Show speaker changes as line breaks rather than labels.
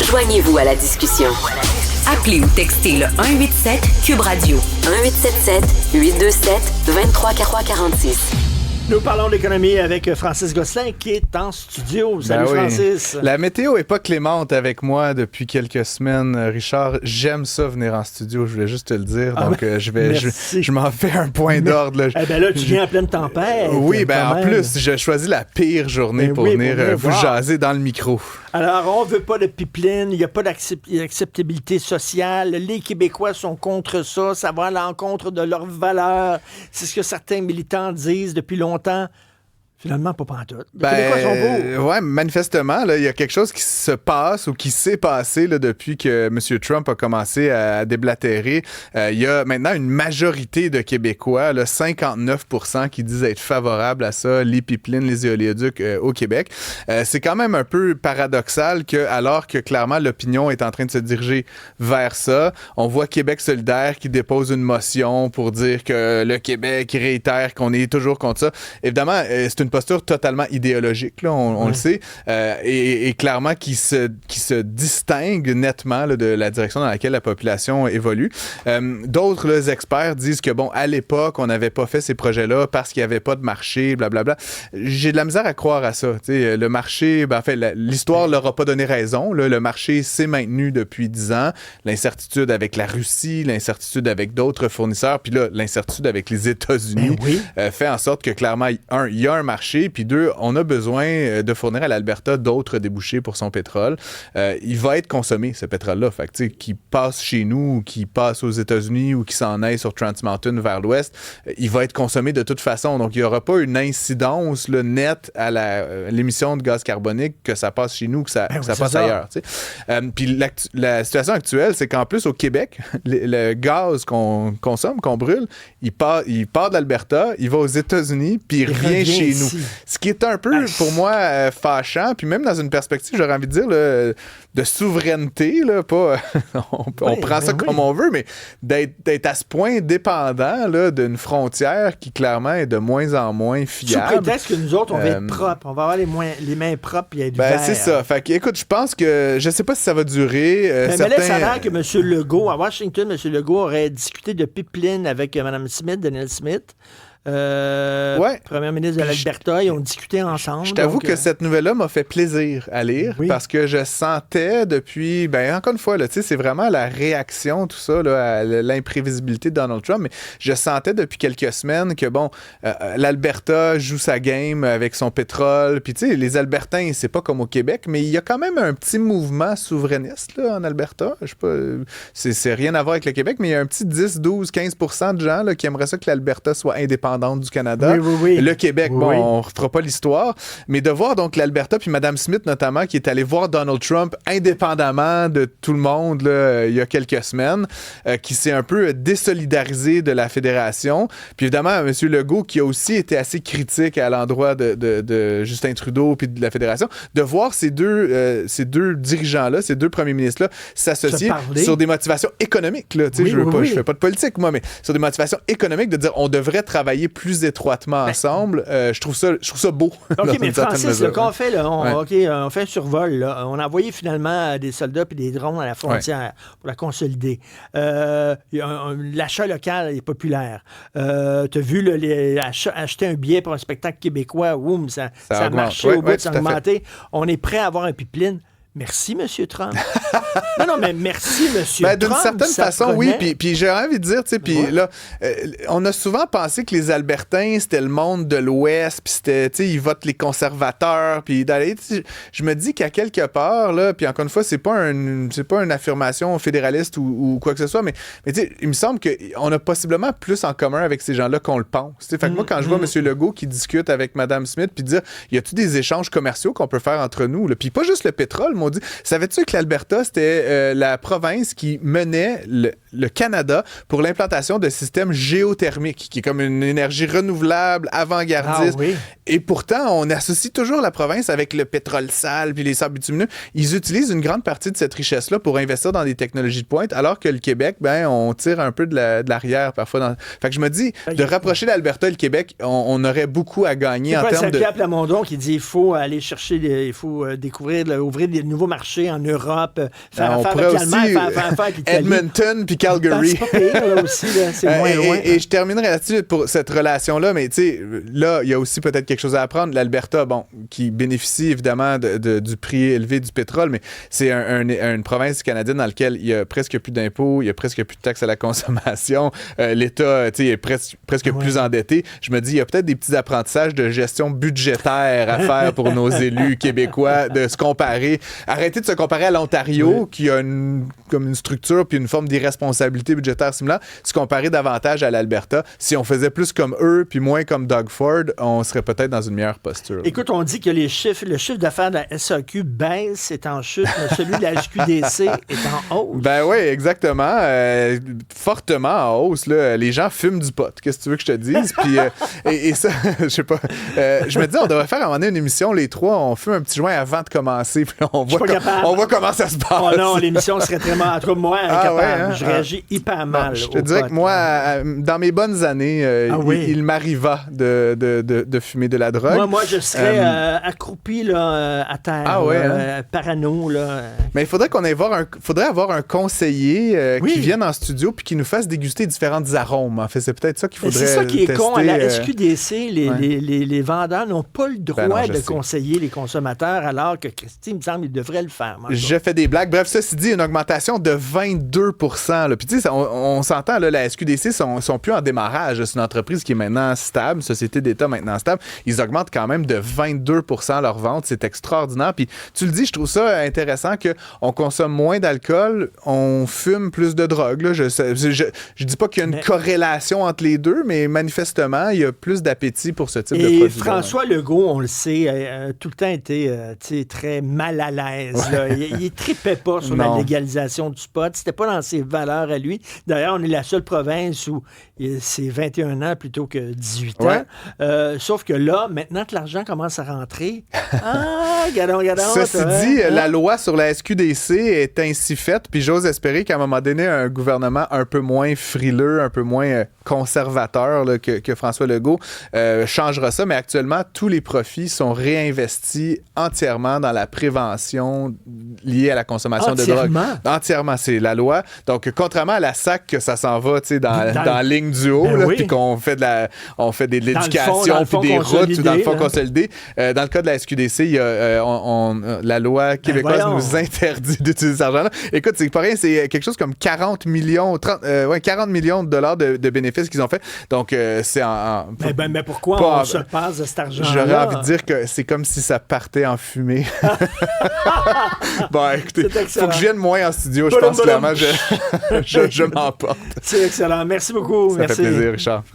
Joignez-vous à la discussion. Appelez ou textez le 187 Cube Radio 1877 827 2346.
Nous parlons d'économie avec Francis Gosselin qui est en studio. Salut Francis.
La météo est pas clémente avec moi depuis quelques semaines, Richard. J'aime ça venir en studio, je voulais juste te le dire. Donc je m'en fais un point d'ordre. Là.
Eh ben là, tu viens en pleine tempête.
Oui, en plus, j'ai choisi la pire journée pour venir vous jaser dans le micro.
Alors, on veut pas de pipeline, il n'y a pas d'acceptabilité sociale. Les Québécois sont contre ça, ça va à l'encontre de leurs valeurs. C'est ce que certains militants disent depuis longtemps. Finalement, pas pantoute. Les Québécois sont beaux.
Oui, manifestement, il y a quelque chose qui se passe ou qui s'est passé là, depuis que M. Trump a commencé à déblatérer. Il y a maintenant une majorité de Québécois, là, 59%, qui disent être favorables à ça, les pipelines, les éoléoducs au Québec. C'est quand même un peu paradoxal que, alors que clairement l'opinion est en train de se diriger vers ça, on voit Québec solidaire qui dépose une motion pour dire que le Québec réitère qu'on est toujours contre ça. Évidemment, c'est une posture totalement idéologique, là, on le sait, et clairement qui se distingue nettement là, de la direction dans laquelle la population évolue. D'autres là, experts disent que, bon, à l'époque, on n'avait pas fait ces projets-là parce qu'il n'y avait pas de marché, blablabla. J'ai de la misère à croire à ça. T'sais, le marché, l'histoire ne leur a pas donné raison. Là. Le marché s'est maintenu depuis 10 ans. L'incertitude avec la Russie, l'incertitude avec d'autres fournisseurs, puis là, l'incertitude avec les États-Unis fait en sorte que, clairement, il y a un marché, puis deux, on a besoin de fournir à l'Alberta d'autres débouchés pour son pétrole. Il va être consommé, ce pétrole-là. Fait que, qu'il passe chez nous, ou qu'il passe aux États-Unis, ou qu'il s'en aille sur Trans Mountain vers l'ouest, il va être consommé de toute façon. Donc, il n'y aura pas une incidence là, nette à l'émission de gaz carbonique que ça passe chez nous, que ça passe ailleurs. Puis la situation actuelle, c'est qu'en plus, au Québec, le gaz qu'on consomme, qu'on brûle, il part de l'Alberta, il va aux États-Unis, puis il revient chez nous. Ce qui est un peu, pour moi, fâchant, puis même dans une perspective, j'aurais envie de dire, là, de souveraineté, là, pas on prend ça comme on veut, mais d'être à ce point dépendant là, d'une frontière qui, clairement, est de moins en moins fiable.
Sous prétexte que nous autres, on va être propres. On va avoir les mains propres et être verts.
C'est ça. Fait que, écoute, je pense que, je sais pas si ça va durer.
Mais là, ça a l'air que M. Legault, à Washington, M. Legault aurait discuté de pipeline avec Mme Smith, Danielle Smith. Premier ministre de l'Alberta, ils ont discuté ensemble.
Je t'avoue que cette nouvelle-là m'a fait plaisir à lire parce que je sentais depuis, encore une fois, là, c'est vraiment la réaction, tout ça, là, à l'imprévisibilité de Donald Trump, mais je sentais depuis quelques semaines que, l'Alberta joue sa game avec son pétrole, puis les Albertains, c'est pas comme au Québec, mais il y a quand même un petit mouvement souverainiste là, en Alberta. Je sais pas, c'est rien à voir avec le Québec, mais il y a un petit 10, 12, 15% de gens là, qui aimeraient ça que l'Alberta soit indépendante du Canada. Le Québec, on ne refera pas l'histoire, mais de voir donc l'Alberta puis Mme Smith notamment qui est allée voir Donald Trump indépendamment de tout le monde là, il y a quelques semaines, qui s'est un peu désolidarisé de la fédération. Puis évidemment, M. Legault qui a aussi été assez critique à l'endroit de Justin Trudeau puis de la fédération, de voir ces deux dirigeants-là, ces deux premiers ministres-là s'associer sur des motivations économiques. Là. Je fais pas de politique, moi, mais sur des motivations économiques, de dire on devrait travailler plus étroitement ensemble. Je trouve ça beau.
OK, mais Francis, ce qu'on fait, là, on fait un survol. Là. On a envoyé finalement des soldats et des drones à la frontière pour la consolider. L'achat local est populaire. Tu as vu acheter un billet pour un spectacle québécois, ça a marché au bout de s'augmenter. On est prêt à avoir un pipeline. Merci, M. Trump. non, mais merci, M. Trump.
D'une certaine façon, oui. Puis j'ai envie de dire, là, on a souvent pensé que les Albertains, c'était le monde de l'Ouest, puis c'était, ils votent les conservateurs, puis je me dis qu'à quelque part, là, puis encore une fois, c'est pas une affirmation fédéraliste ou quoi que ce soit, mais il me semble qu'on a possiblement plus en commun avec ces gens-là qu'on le pense. Fait que moi, quand je vois M. Legault qui discute avec Mme Smith, puis dire, y a-tu des échanges commerciaux qu'on peut faire entre nous, puis pas juste le pétrole, m'ont dit, savais-tu que l'Alberta, c'était la province qui menait le Canada pour l'implantation de systèmes géothermiques, qui est comme une énergie renouvelable, avant-gardiste. Ah, oui. Et pourtant, on associe toujours la province avec le pétrole sale puis les sables bitumineux. Ils utilisent une grande partie de cette richesse-là pour investir dans des technologies de pointe, alors que le Québec, on tire un peu de l'arrière parfois. Fait que je me dis, de rapprocher l'Alberta et le Québec, on aurait beaucoup à gagner en termes de...
C'est Pierre Plamondon qui dit il faut aller chercher, il faut découvrir, ouvrir des nouveaux marchés en Europe, faire
on
affaire
pourrait
avec l'Allemagne,
aussi,
faire affaire avec l'Italie.
Edmonton puis Calgary.
C'est pas pire, là, aussi, là, c'est moins loin.
Et je terminerai là-dessus pour cette relation-là, mais tu sais, là, il y a aussi peut-être quelque chose à apprendre. L'Alberta, bon, qui bénéficie évidemment du prix élevé du pétrole, mais c'est une province canadienne dans laquelle il y a presque plus d'impôts, il y a presque plus de taxes à la consommation. L'État, tu sais, est presque plus endetté. Je me dis, il y a peut-être des petits apprentissages de gestion budgétaire à faire pour nos élus québécois, de se comparer. Arrêter de se comparer à l'Ontario, qui a comme une structure puis une forme d'irresponsabilité budgétaire similaire, se comparer davantage à l'Alberta. Si on faisait plus comme eux puis moins comme Doug Ford, on serait peut-être dans une meilleure posture.
Écoute, on dit que le chiffre d'affaires de la SAQ baisse, est en chute, mais celui de la SQDC est en hausse.
Ben oui, exactement. Fortement en hausse. Là. Les gens fument du pot. Qu'est-ce que tu veux que je te dise? Puis, et ça, je sais pas. Je me dis, on devrait faire à un moment donné une émission, les trois, on fume un petit joint avant de commencer. Puis on voit comment ça se passe.
Oh non, l'émission serait très mal. En tout cas, moi, incapable. Ouais, hein? Je réagis hyper mal.
Je te dirais que moi, dans mes bonnes années, il m'arriva de fumer de la drogue.
Moi je serais accroupi là, à terre, parano. Là.
Mais il faudrait avoir un conseiller qui vienne en studio puis qui nous fasse déguster différentes arômes. En fait, c'est peut-être ça qu'il faudrait tester.
C'est ça qui est con. À la SQDC, les vendeurs n'ont pas le droit de conseiller les consommateurs, alors que Christy, il me semble, il devrait le faire.
Je fais des blagues. Bref, ceci dit, une augmentation de 22%. Puis tu sais, on s'entend, là, la SQDC sont plus en démarrage. C'est une entreprise qui est maintenant stable, société d'État maintenant stable. Ils augmentent quand même de 22% leurs ventes. C'est extraordinaire. Puis tu le dis, je trouve ça intéressant qu'on consomme moins d'alcool, on fume plus de drogue. Là. Je dis pas qu'il y a une corrélation entre les deux, mais manifestement, il y a plus d'appétit pour ce type de produit.
Et François Legault, on le sait, a tout le temps été très mal à l'aise. Ouais. Il tripait pas sur la légalisation du pot. C'était pas dans ses valeurs à lui. D'ailleurs, on est la seule province où c'est 21 ans plutôt que 18 ans. Sauf que là, maintenant que l'argent commence à rentrer, gadon.
Ceci dit, la loi sur la SQDC est ainsi faite, puis j'ose espérer qu'à un moment donné, un gouvernement un peu moins frileux, un peu moins conservateur là, que François Legault changera ça, mais actuellement, tous les profits sont réinvestis entièrement dans la prévention liée à la consommation de drogue. Entièrement, c'est la loi. Donc, contrairement à la SAC, que ça s'en va dans la ligne du haut, puis qu'on fait de l'éducation, puis des routes dans le fonds consolidé. Dans le cas de la SQDC, il y a, la loi québécoise nous interdit d'utiliser cet argent-là. Écoute, c'est pas rien, c'est quelque chose comme 40 millions de dollars de bénéfices qu'ils ont fait. Donc, c'est
mais pourquoi on se passe de cet argent-là?
J'aurais envie de dire que c'est comme si ça partait en fumée. Bon, écoutez, il faut que je vienne moins en studio. Je pense clairement je m'emporte.
C'est excellent. Merci beaucoup.
Ça fait plaisir, Richard.